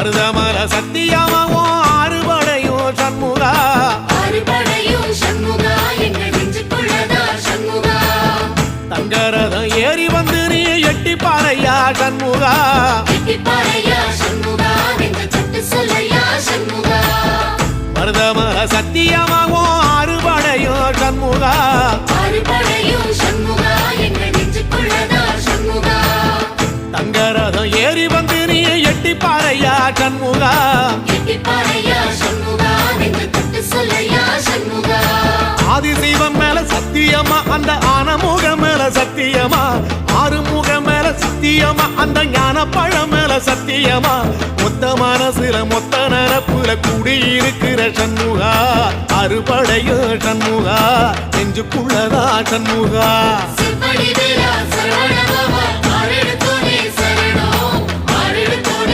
மருதமல சத்தியமாவும் ஆறுபடையும் சண்முகா தங்கரதம் ஏறி வந்து நீ எட்டி பாறையா சண்முகா மருதமல சத்தியமாவும் ஆறுபடையும் சண்முகா தங்கரதம் ஏறி வந்து நீ எட்டி பாறையா சண்முகா ஆதிசைவம் மேல சத்தியமா அந்த ஆனமுகம் மேல சத்தியமா ஆறுமுகம் மேல சத்தியமா அந்த ஞான பழம் மேல சத்தியமா மொத்த மனசுல மொத்த நரப்புல குடியிருக்கிற சண்முகா அறுபடையும் சண்முகா நெஞ்சுக்குள்ளதா சண்முகா